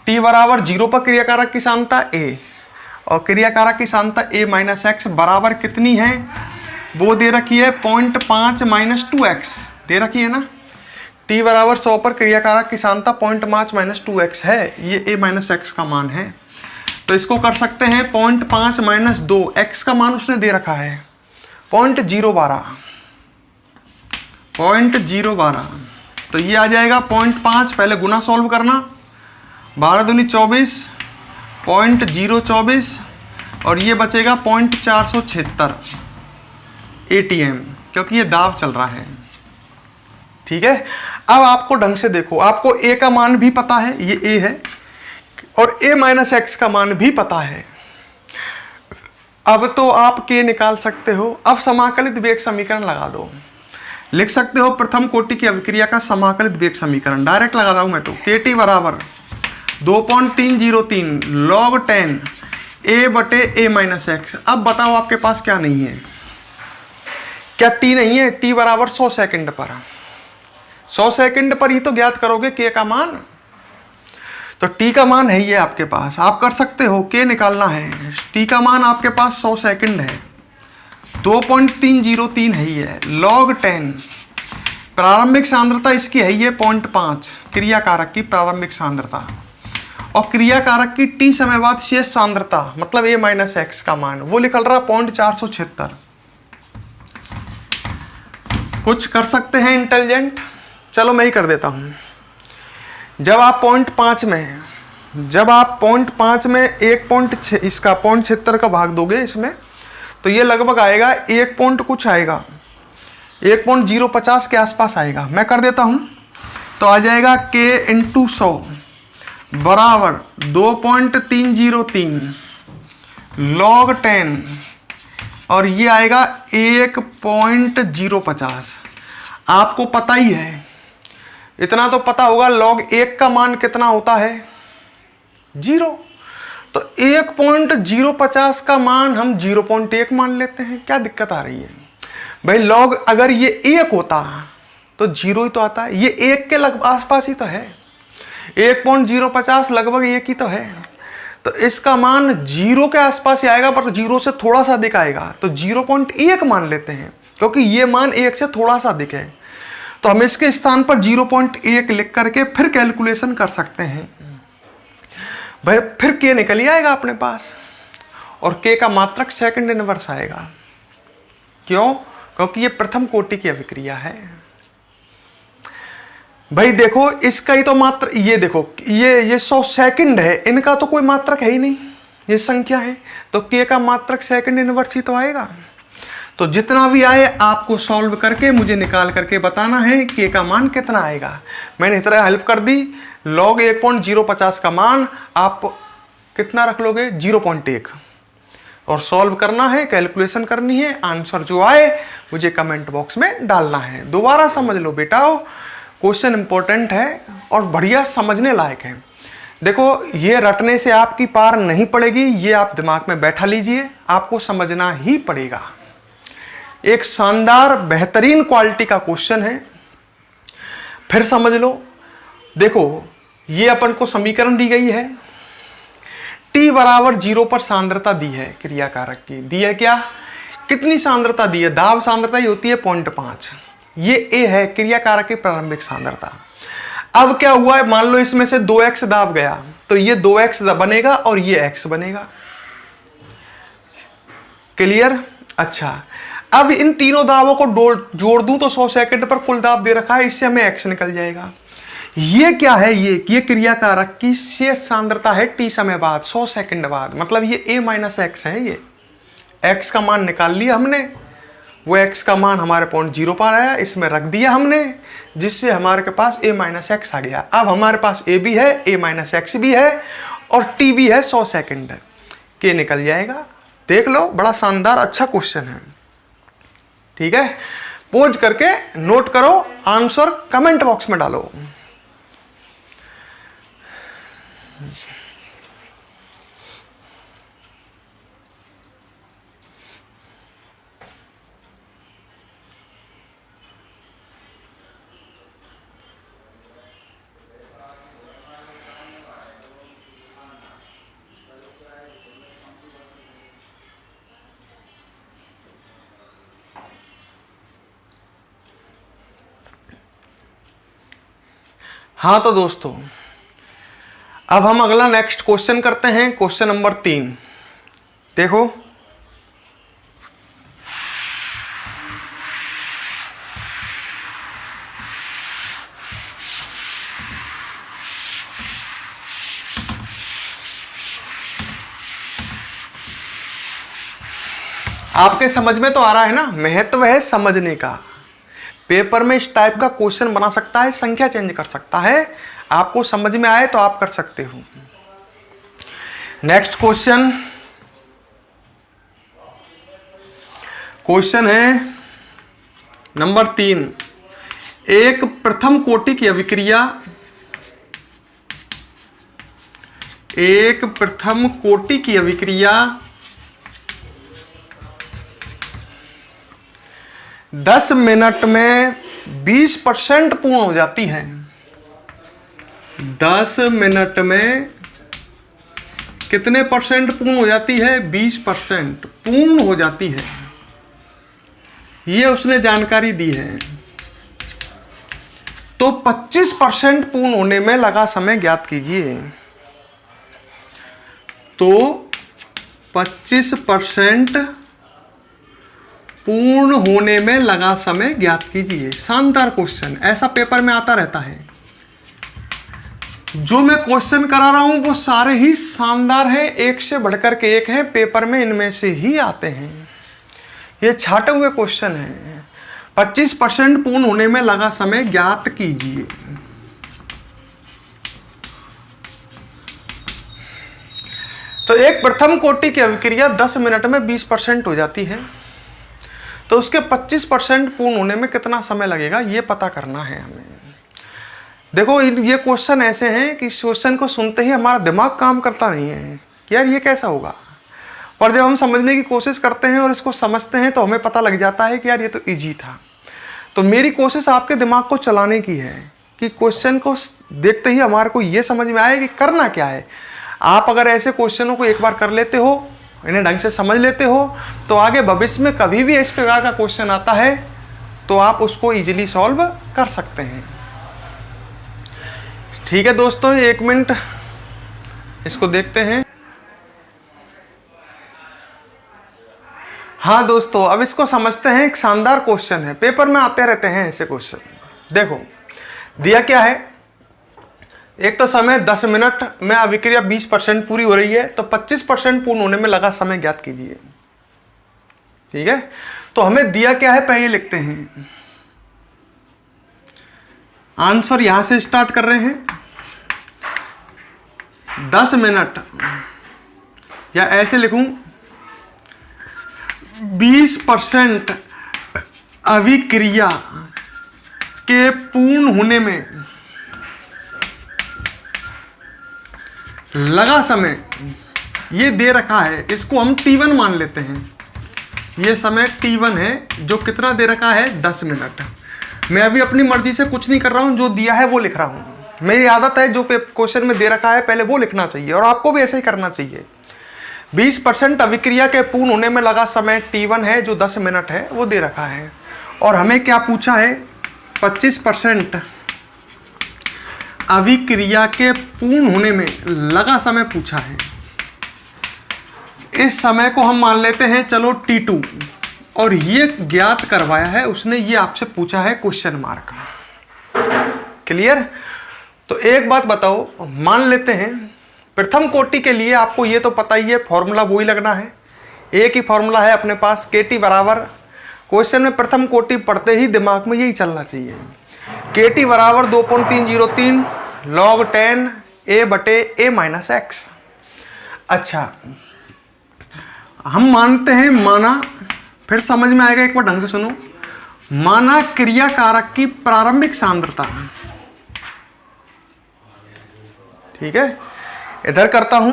t बराबर 0 पर क्रियाकारक की सांद्रता a और क्रियाकारक की सांद्रता a माइनस एक्स बराबर कितनी है, वो दे रखी है 0.5 माइनस 2x दे रखी है ना। t बराबर 100 पर क्रियाकारक की सांद्रता 0.5 माइनस 2x है, ये a माइनस एक्स का मान है। तो इसको कर सकते हैं 0.5 माइनस 2, x का मान उसने दे रखा है 0.012, 0.012। तो ये आ जाएगा 0.5, पहले गुना सॉल्व करना, 12 दूनी 24, 0.024 और ये बचेगा 0.476 ATM, क्योंकि ये दाब चल रहा है। ठीक है। अब आपको ढंग से देखो, आपको a का मान भी पता है, ये a है, और a माइनस एक्स का मान भी पता है। अब तो आप k निकाल सकते हो। अब समाकलित वेग समीकरण लगा दो, लिख सकते हो प्रथम कोटि की अभिक्रिया का समाकलित वेग समीकरण, डायरेक्ट लगा रहा हूं मैं तो। kt बराबर 2.303 log 10 a बटे a माइनस एक्स। अब बताओ आपके पास क्या नहीं है, क्या t नहीं है? t बराबर 100 सेकंड पर, 100 सेकंड पर ही तो ज्ञात करोगे k का मान। तो t का मान है ये आपके पास, आप कर सकते हो, k निकालना है। t का मान आपके पास 100 सेकंड है, 2.303 है ये, log 10 प्रारंभिक सांद्रता इसकी है ये 0.5, क्रियाकारक की प्रारंभिक सांद्रता, और क्रियाकारक की t समय बाद शेष सांद्रता मतलब a माइनस एक्स का मान, वो निकल रहा 0.476। कुछ कर सकते हैं इंटेलिजेंट? चलो मैं ही कर देता हूं। जब आप 0.5 में, जब आप 0.5 में 1.6 इसका 0.76 का भाग दोगे इसमें, तो ये लगभग आएगा 1 पॉइंट कुछ आएगा, 1.050 के आसपास आएगा। मैं कर देता हूं, तो आ जाएगा k इंटू 100 बराबर 2.303 log 10 और ये आएगा 1.050। आपको पता ही है, इतना तो पता होगा, log 1 का मान कितना होता है, 0। तो 1.050 का मान हम 0.1 मान लेते हैं, क्या दिक्कत आ रही है भाई? log अगर ये 1 होता तो 0 ही तो आता है, ये 1 के आसपास ही तो है, 1.050 लगभग 1 ही तो है। तो इसका मान 0 के आसपास ही आएगा, पर 0 से थोड़ा सा अधिक आएगा, तो 0.1 मान लेते हैं, क्योंकि ये मान 1 से थोड़ा सा अधिक है। तो हम इसके स्थान पर 0.1 लिख करके फिर कैलकुलेशन कर सकते हैं भाई, फिर k निकल ही आएगा अपने पास, और k का मात्रक सेकंड इनवर्स आएगा। क्यों? क्योंकि ये प्रथम कोटि की अभिक्रिया है भाई। देखो इसका ही तो मात्र, ये देखो ये 100 सेकंड है, इनका तो कोई मात्रक है ही नहीं, ये संख्या है, तो k का मात्रक सेकंड इनवर्स ही तो आएगा। तो जितना भी आए आपको सॉल्व करके मुझे निकाल करके बताना है k का मान कितना आएगा। मैंने इस तरह हेल्प कर दी, log 1.050 का मान आप कितना रख लोगे, 0.1, और सॉल्व करना है, कैलकुलेशन करनी है, आंसर जो आए मुझे कमेंट बॉक्स में डालना है। दोबारा समझ लो बेटाओ, क्वेश्चन इंपॉर्टेंट है और बढ़िया समझने लायक है। देखो ये रटने से आपकी पार नहीं पड़ेगी, ये आप दिमाग में बैठा लीजिए, आपको समझना ही पड़ेगा। एक शानदार बेहतरीन क्वालिटी का क्वेश्चन है, फिर समझ लो। देखो ये अपन को समीकरण दी गई है, t बराबर 0 पर सांद्रता दी है क्रियाकारक की, दी है क्या, कितनी सांद्रता दी है, दाब सांद्रता ही होती है 0.5, ये a है क्रियाकारक की प्रारंभिक सांद्रता। अब क्या हुआ है, मान लो इसमें से 2x दाब गया तो ये 2x बनेगा और ये x बनेगा। क्लियर? अच्छा, अब इन तीनों दाबों को जोड़ दूं तो 100 सेकंड पर कुल दाब दे रखा है, इससे हमें x निकल जाएगा। ये क्या है, ये क्रियाकारक की शेष सांद्रता है t समय बाद, 100 सेकंड बाद, मतलब ये a माइनस x है। ये x का मान निकाल लिया हमने, वो x का मान हमारे 0.0 पर आया, इसमें रख दिया हमने, जिससे हमारे पास a माइनस x आ गया। अब हमारे पास a भी है, a माइनस x भी है और t भी है, 100 सेकंड के निकल जाएगा। देख लो, बड़ा शानदार अच्छा क्वेश्चन है। ठीक है, पोज करके नोट करो, आंसर कमेंट बॉक्स में डालो। हाँ तो दोस्तों, अब हम अगला नेक्स्ट क्वेश्चन करते हैं, क्वेश्चन नंबर 3। देखो आपके समझ में तो आ रहा है ना, महत्व है समझने का। पेपर में इस टाइप का क्वेश्चन बना सकता है, संख्या चेंज कर सकता है, आपको समझ में आए तो आप कर सकते हो। नेक्स्ट क्वेश्चन, क्वेश्चन है नंबर 3। एक प्रथम कोटि की अभिक्रिया, एक प्रथम कोटि की अभिक्रिया 10 मिनट में 20% पूर्ण हो जाती है। 10 मिनट में कितने परसेंट पूर्ण हो जाती है? 20% पूर्ण हो जाती है, ये उसने जानकारी दी है। तो 25% पूर्ण होने में लगा समय ज्ञात कीजिए। तो 25% पूर्ण होने में लगा समय ज्ञात कीजिए। शानदार क्वेश्चन, ऐसा पेपर में आता रहता है। जो मैं क्वेश्चन करा रहा हूं वो सारे ही शानदार हैं, एक से बढ़कर के एक हैं, पेपर में इनमें से ही आते हैं। ये छाटे हुए क्वेश्चन हैं। 25% पूर्ण होने में लगा समय ज्ञात कीजिए। तो एक प्रथम कोटि की अभिक्रिया 10 मिनट में 20% हो जाती है, तो उसके 25% पूर्ण होने में कितना समय लगेगा ये पता करना है हमें। देखो ये क्वेश्चन ऐसे हैं कि इस क्वेश्चन को सुनते ही हमारा दिमाग काम करता नहीं है कि यार ये कैसा होगा, पर जब हम समझने की कोशिश करते हैं और इसको समझते हैं तो हमें पता लग जाता है कि यार ये तो इजी था। तो मेरी कोशिश आपके दिमाग को चलाने की है कि क्वेश्चन को देखते ही हमारे को ये समझ में आए कि करना क्या है। आप अगर ऐसे क्वेश्चनों को एक बार कर लेते हो, इन्हें ढंग से समझ लेते हो, तो आगे भविष्य में कभी भी इस प्रकार का क्वेश्चन आता है तो आप उसको इजीली सॉल्व कर सकते हैं। ठीक है दोस्तों, 1 मिनट इसको देखते हैं। हाँ दोस्तों, अब इसको समझते हैं। एक शानदार क्वेश्चन है, पेपर में आते रहते हैं ऐसे क्वेश्चन। देखो दिया क्या है, एक तो समय 10 मिनट में अभिक्रिया 20% पूरी हो रही है, तो 25% पूर्ण होने में लगा समय ज्ञात कीजिए। ठीक है, तो हमें दिया क्या है पहले लिखते हैं। आंसर यहां से स्टार्ट कर रहे हैं। 10 मिनट, या ऐसे लिखूं 20% अभिक्रिया के पूर्ण होने में लगा समय, ये दे रखा है, इसको हम T1 मान लेते हैं। ये समय T1 है जो कितना दे रखा है 10 मिनट। मैं अभी अपनी मर्जी से कुछ नहीं कर रहा हूं, जो दिया है वो लिख रहा हूं। मेरी आदत है जो क्वेश्चन में दे रखा है पहले वो लिखना चाहिए, और आपको भी ऐसे ही करना चाहिए। 20% अभिक्रिया के पूर्ण होने में लगा समय T1 है जो 10 मिनट है, वो दे रखा है। और हमें क्या पूछा है, 25% अभिक्रिया के पूर्ण होने में लगा समय पूछा है। इस समय को हम मान लेते हैं चलो T2, और ये ज्ञात करवाया है उसने, ये आपसे पूछा है क्वेश्चन मार्क। क्लियर? तो एक बात बताओ, मान लेते हैं प्रथम कोटि के लिए आपको ये तो पता ही है, फॉर्मूला वही लगना है, एक ही फॉर्मूला है अपने पास, KT बराबर, क्वेश्चन में प्रथम कोटि पढ़ते ही दिमाग में यही चलना चाहिए, KT बराबर 2.303 log 10 A बटे A माइनस एक्स। अच्छा, हम मानते हैं, माना, फिर समझ में आएगा, एक बार ढंग से सुनो। माना क्रिया कारक की प्रारंभिक सांद्रता, ठीक है, इधर करता हूं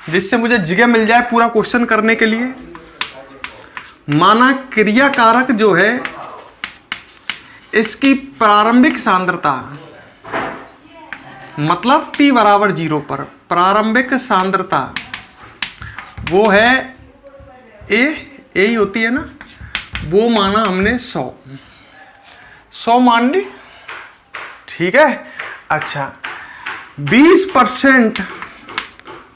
जिससे मुझे जगह मिल जाए पूरा क्वेश्चन करने के लिए। माना क्रिया कारक जो है इसकी प्रारंभिक सांद्रता, मतलब T बराबर 0 पर प्रारंभिक सांद्रता वो है A ही होती है ना, वो माना हमने 100 मान ली, ठीक है। अच्छा, 20%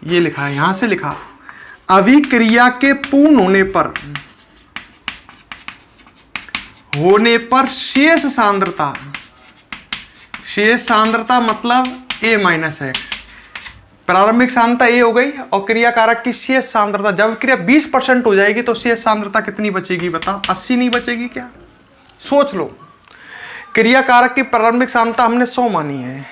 ये लिखा है, यहां से लिखा, अभिक्रिया के पूर्ण होने पर शेष सांद्रता मतलब A माइनस एक्स। प्रारंभिक सांद्रता A हो गई, और क्रिया कारक की शेष सांद्रता, जब क्रिया 20% हो जाएगी तो शेष सांद्रता कितनी बचेगी बताओ? 80 नहीं बचेगी क्या? सोच लो, क्रिया कारक की प्रारंभिक सांद्रता हमने 100 मानी है,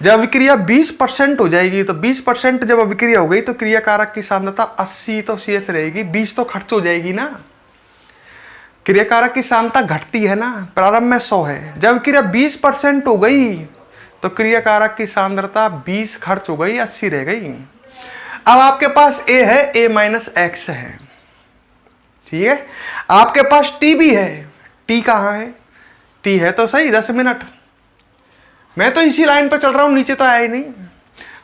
जब अभिक्रिया 20% हो जाएगी तो 20% जब अभिक्रिया हो गई तो क्रिया कारक की सांद्रता 80 तो शेष रहेगी, 20 तो खर्च हो जाएगी ना। क्रिया कारक की सांद्रता घटती है ना, प्रारंभ में 100 है, जब क्रिया 20% हो गई तो क्रिया कारक की सांद्रता 20 खर्च हो गई, 80 रह गई। अब आपके पास A है, A माइनस एक्स है, ठीक है। आपके पास T भी है, T कहाँ है? T है तो सही 10 मिनट, मैं तो इसी लाइन पर चल रहा हूं, नीचे तो आया ही नहीं।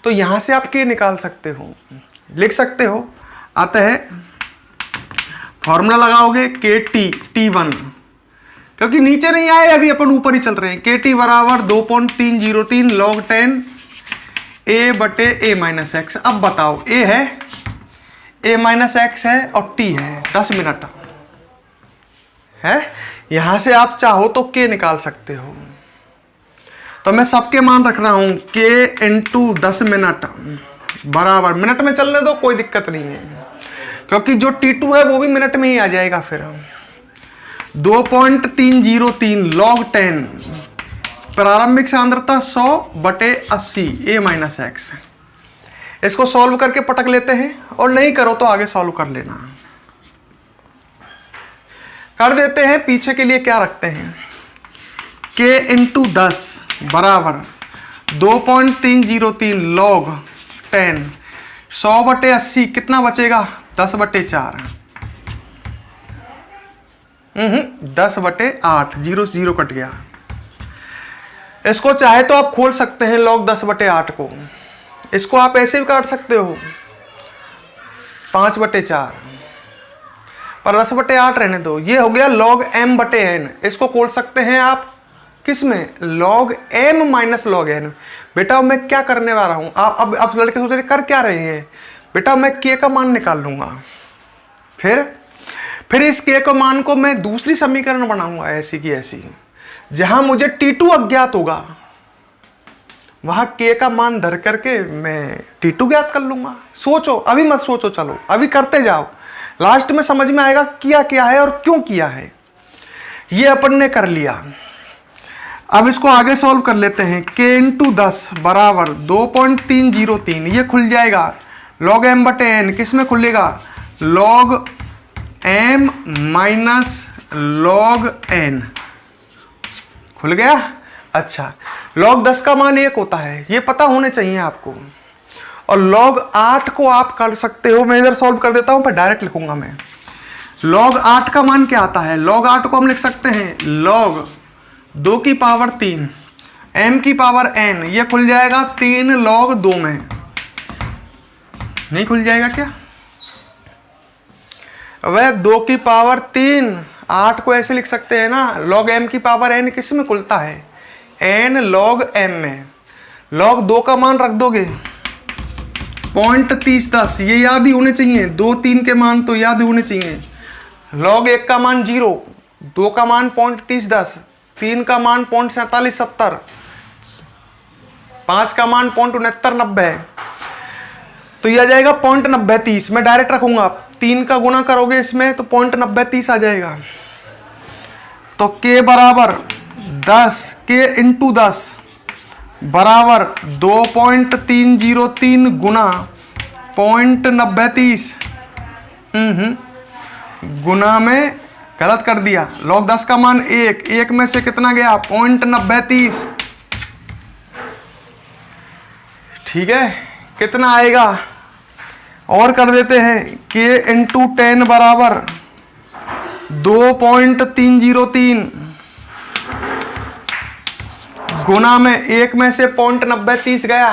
तो यहां से आप K निकाल सकते हो, लिख सकते हो, आता है फॉर्मूला लगाओगे T1, क्योंकि नीचे नहीं आए, अभी अपन ऊपर ही चल रहे हैं। KT बराबर 2.303 log 10 A बटे A माइनस एक्स। अब बताओ, A है, A माइनस एक्स है, और T है 10 मिनट है। यहां से आप चाहो तो K निकाल सकते हो, तो मैं सबके मान रख रहा हूं, K इंटू 10 मिनट बराबर, मिनट में चलने दो कोई दिक्कत नहीं है, क्योंकि जो T2 है वो भी मिनट में ही आ जाएगा। फिर 2.303 log 10 प्रारंभिक सांद्रता 100 बटे 80 A माइनस एक्स। इसको सॉल्व करके पटक लेते हैं, और नहीं करो तो आगे सॉल्व कर लेना। कर देते हैं, पीछे के लिए क्या रखते हैं, K इंटू 10 बराबर 2.303 log 10 100 बटे 80 कितना बचेगा? 10 बटे 4, 10 बटे 8, 0 से 0 कट गया। इसको चाहे तो आप खोल सकते हैं log 10 बटे 8 को, इसको आप ऐसे भी काट सकते हो 5 बटे 4, पर 10 बटे 8 रहने दो। ये हो गया log m बटे n, इसको खोल सकते हैं आप किसमें? log m minus log n। बेटा मैं क्या करने वाला हूं, आप अब लड़के सोच रहे कर क्या रहे हैं? बेटा मैं K का मान निकाल लूंगा, फिर इस K का मान को मैं दूसरी समीकरण बनाऊंगा ऐसी की ऐसी, जहां मुझे T2 अज्ञात होगा वहां K का मान धर करके मैं T2 ज्ञात कर लूंगा। सोचो, अभी मत सोचो, चलो अभी करते जाओ, लास्ट में समझ में आएगा किया क्या है और क्यों किया है। ये अपन ने कर लिया, अब इसको आगे सॉल्व कर लेते हैं। K इंटू 10 बराबर 2.303, ये खुल जाएगा log m बटे n, किस में खुलेगा? log m minus log n। खुल गया। अच्छा, log 10 का मान 1 होता है, ये पता होने चाहिए आपको। और log 8 को आप कर सकते हो, मैं इधर सॉल्व कर देता हूं, पर डायरेक्ट लिखूंगा मैं। log 8 का मान क्या आता है? log 8 को हम लिख सकते हैं log 2 की पावर 3 m की पावर n। ये खुल जाएगा 3 log 2 में। नहीं खुल जाएगा क्या? वह 2 की पावर 3, 8 को ऐसे लिख सकते हैं ना, log m की पावर n किस में खुलता है? n log m में। log 2 का मान रख दोगे 0.3010, ये याद ही होने चाहिए। 2 3 के मान तो याद ही होने चाहिए। log 1 का मान 0, 2 का मान 0.3010, 3 का मान 0.4770, 5 का मान 0.6990, तो यह आ जाएगा 0.9030। मैं डायरेक्ट रखूंगा, 3 का गुना करोगे इसमें तो 0.9030 आ जाएगा। तो k बराबर 10, k इंटू 10 बराबर 2.303 गुना 0.9030। गुना में गलत कर दिया। log 10 का मान 1 में से कितना गया? 0.9030। ठीक है, कितना आएगा? और कर देते हैं, k इंटू 10 बराबर 2.303 गुना में 1 में से 0.9030 गया।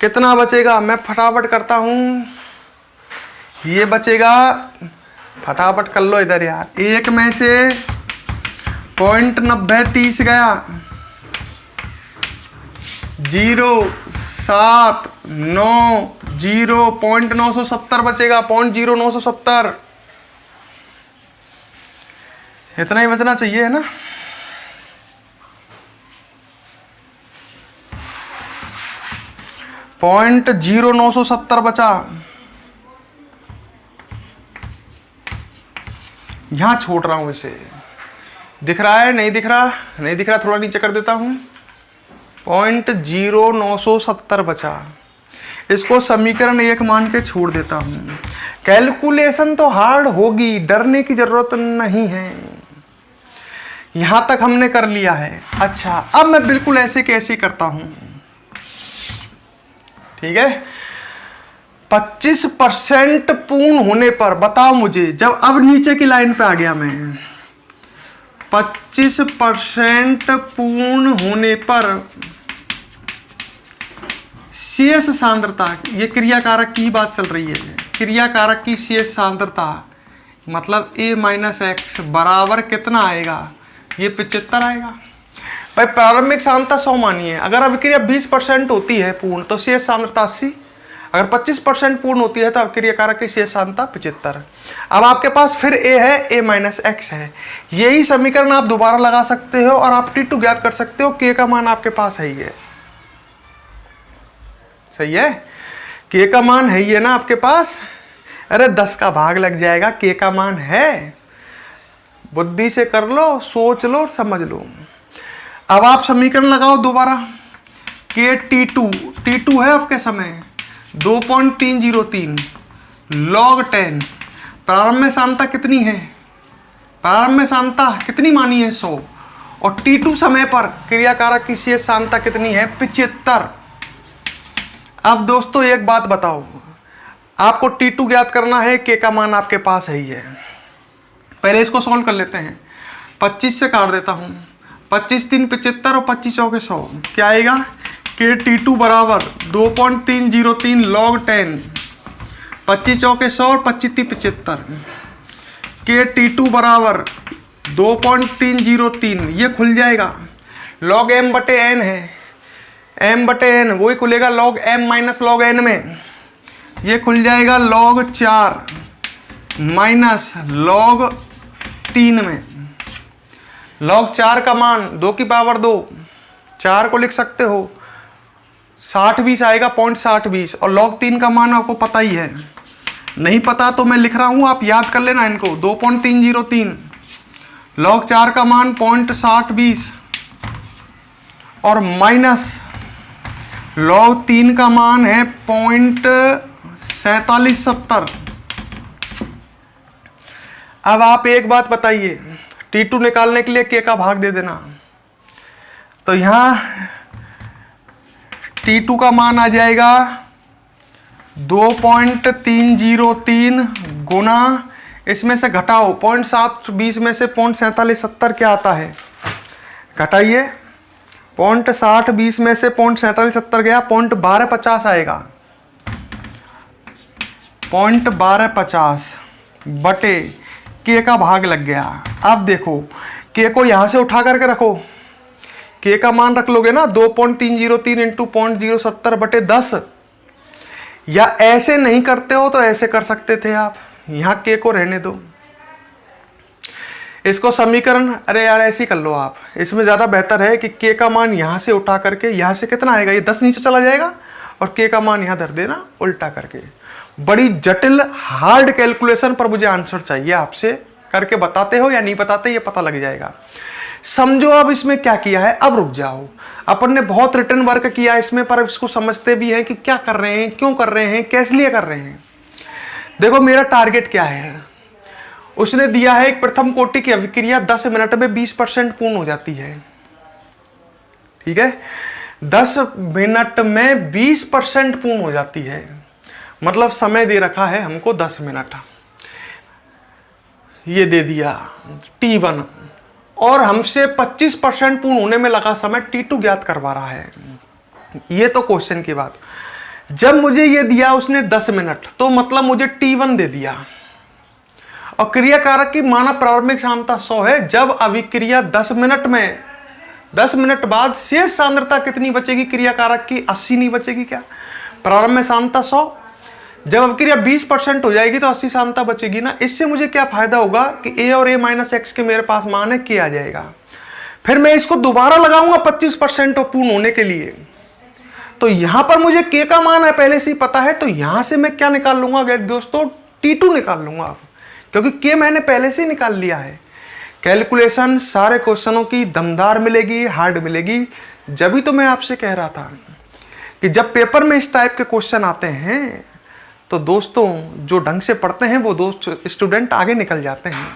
कितना बचेगा? मैं फटाफट करता हूं, ये बचेगा, फटाफट कर लो इधर यार। 1 में से 0.9030 गया, 0.970 बचेगा, 0.0970। इतना ही बचना चाहिए, है ना? पॉइंट 0.0970 बचा। यहां छोड़ रहा हूं इसे। दिख रहा है? नहीं दिख रहा? नहीं दिख रहा, थोड़ा नीचे कर देता हूं। 0.0970 बचा। इसको समीकरण 1 मान के छोड़ देता हूं। कैलकुलेशन तो हार्ड होगी, डरने की जरूरत नहीं है। यहां तक हमने कर लिया है। अच्छा, अब मैं बिल्कुल ऐसे कैसे करता हूं। ठीक है, 25% पूर्ण होने पर बताओ मुझे, जब अब नीचे की लाइन पे आ गया मैं, 25% पूर्ण होने पर शेष सांद्रता, ये क्रियाकारक की बात चल रही है, क्रियाकारक की शेष सांद्रता मतलब a माइनस एक्स बराबर कितना आएगा? ये 75 आएगा। भाई प्रारंभिक सांद्रता 100 मानिए, अगर अभिक्रिया 20% होती है पूर्ण तो शेष सांद्रता 80, अगर 25% पूर्ण होती है तो अभिक्रियाकारक की शेष सांद्रता 75। अब आपके पास फिर a है, a माइनस एक्स है। यही समीकरण आप दोबारा लगा सकते हो और आप T2 ज्ञात कर सकते हो। k का मान आपके पास है ही है, सही है? k का मान है ही है ना आपके पास। अरे 10 का भाग लग जाएगा, k का मान है। बुद्धि से कर लो, सोच लो, समझ लो। अब आप समीकरण लगाओ दोबारा। k T2 है आपके समय 2.303 log 10। प्रारंभ में सांद्रता कितनी है? प्रारंभ में सांद्रता कितनी मानी है? 100। और T2 समय पर क्रियाकारक की शेष सांद्रता कितनी है? 75। अब दोस्तों एक बात बताओ, आपको T2 ज्ञात करना है, k का मान आपके पास है ही है। पहले इसको सॉल्व कर लेते हैं। 25 से काट देता हूं, 25 3 75 और 25 चौके 100। क्या आएगा? k T2 बराबर 2.303 log 10, 25 चौके 100 और 25 3 75। k T2 बराबर 2.303, ये खुल जाएगा। log m बटे n है, m बटे n वही खुलेगा log m minus log n में। ये खुल जाएगा log 4 माइनस log 3 में। log 4 का मान 2 की पावर 2, 4 को लिख सकते हो 60-20 आएगा, 0.60-20। और log 3 का मान आपको पता ही है, नहीं पता तो मैं लिख रहा हूं, आप याद कर लेना इनको। 2.303 log 4 का मान 0.60-20 और माइनस log 3 का मान है 0.4770। अब आप एक बात बताइए, T2 निकालने के लिए K का भाग दे देना। तो यहां T2 का मान आ जाएगा 2.303 गुना, इसमें से घटाओ 0.720 में से 0.4770 क्या आता है, घटाइए। 0.6020 में से 0.4770 गया, 0.1250 आएगा। 0.1250 बटे K का भाग लग गया। अब देखो K को यहां से उठा करके रखो, K का मान रख लोगे ना 2.303 इंटू 0.070 बटे 10, या ऐसे नहीं करते हो तो ऐसे कर सकते थे आप, यहां K को रहने दो। इसको समीकरण, अरे यार ऐसे ही कर लो आप, इसमें ज़्यादा बेहतर है कि K का मान यहाँ से उठा करके, यहाँ से कितना आएगा, ये 10 नीचे चला जाएगा और K का मान यहाँ धर देना उल्टा करके। बड़ी जटिल हार्ड कैलकुलेशन पर मुझे आंसर चाहिए, आपसे करके बताते हो या नहीं बताते ये पता लग जाएगा। समझो अब इसमें क्या किया है, अब रुक जाओ। अपन ने बहुत रिटर्न वर्क किया इसमें, पर इसको समझते भी हैं कि क्या कर रहे हैं, क्यों कर रहे हैं, कैसे लिए कर रहे हैं। देखो मेरा टारगेट क्या है, उसने दिया है एक प्रथम कोटि की अभिक्रिया 10 मिनट में 20% पूर्ण हो जाती है। ठीक है, 10 मिनट में 20% पूर्ण हो जाती है, मतलब समय दे रखा है हमको 10 मिनट, ये दे दिया T1, और हमसे 25% पूर्ण होने में लगा समय T2 ज्ञात करवा रहा है। ये तो क्वेश्चन की बात। जब मुझे ये दिया उसने 10 मिनट, तो मतलब मुझे T1 दे दिया, और क्रिया कारक की मानव प्रारंभिक सांद्रता 100 है। जब अभिक्रिया 10 मिनट में, 10 मिनट बाद शेष सांद्रता कितनी बचेगी क्रिया कारक की, 80 नहीं बचेगी क्या। प्रारंभ में सांद्रता 100, जब अभिक्रिया 20% हो जाएगी तो 80 सांद्रता बचेगी ना। इससे मुझे क्या फायदा होगा कि A और A माइनस एक्स के मेरे पास मान है, K आ जाएगा। फिर मैं इसको दोबारा लगाऊंगा 25% पूर्ण होने के लिए, तो यहां पर मुझे K का मान है पहले से ही पता है, तो यहां से मैं क्या निकाल लूंगा दोस्तों, T2 निकाल लूंगा, क्योंकि K मैंने पहले से निकाल लिया है। कैलकुलेशन सारे क्वेश्चनों की दमदार मिलेगी, हार्ड मिलेगी। जब भी तो मैं आपसे कह रहा था कि जब पेपर में इस टाइप के क्वेश्चन आते हैं तो दोस्तों जो ढंग से पढ़ते हैं वो दोस्त स्टूडेंट आगे निकल जाते हैं।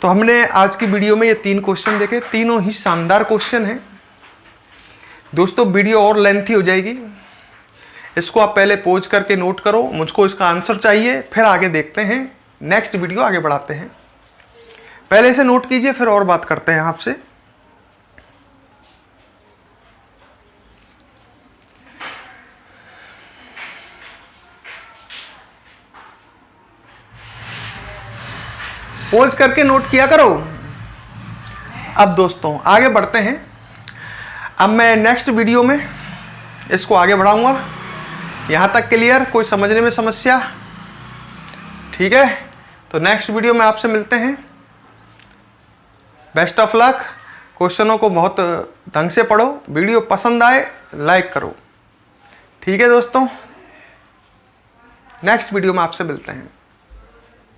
तो हमने आज की वीडियो में ये 3 क्वेश्चन देखे, तीनों ही शानदार क्वेश्चन हैं दोस्तों। वीडियो और लेंथी हो जाएगी, इसको आप पहले पॉज करके नोट करो, मुझको इसका आंसर चाहिए, फिर आगे देखते हैं, नेक्स्ट वीडियो आगे बढ़ाते हैं। पहले इसे नोट कीजिए, फिर और बात करते हैं आपसे। पॉज करके नोट किया करो। अब दोस्तों आगे बढ़ते हैं। अब मैं नेक्स्ट वीडियो में इसको आगे बढ़ाऊंगा। यहां तक क्लियर, कोई समझने में समस्या? ठीक है, तो नेक्स्ट वीडियो में आपसे मिलते हैं। Best of luck. क्वेश्चनों को बहुत ढंग से पढ़ो, वीडियो पसंद आए लाइक करो। ठीक है दोस्तों, नेक्स्ट वीडियो में आपसे मिलते हैं।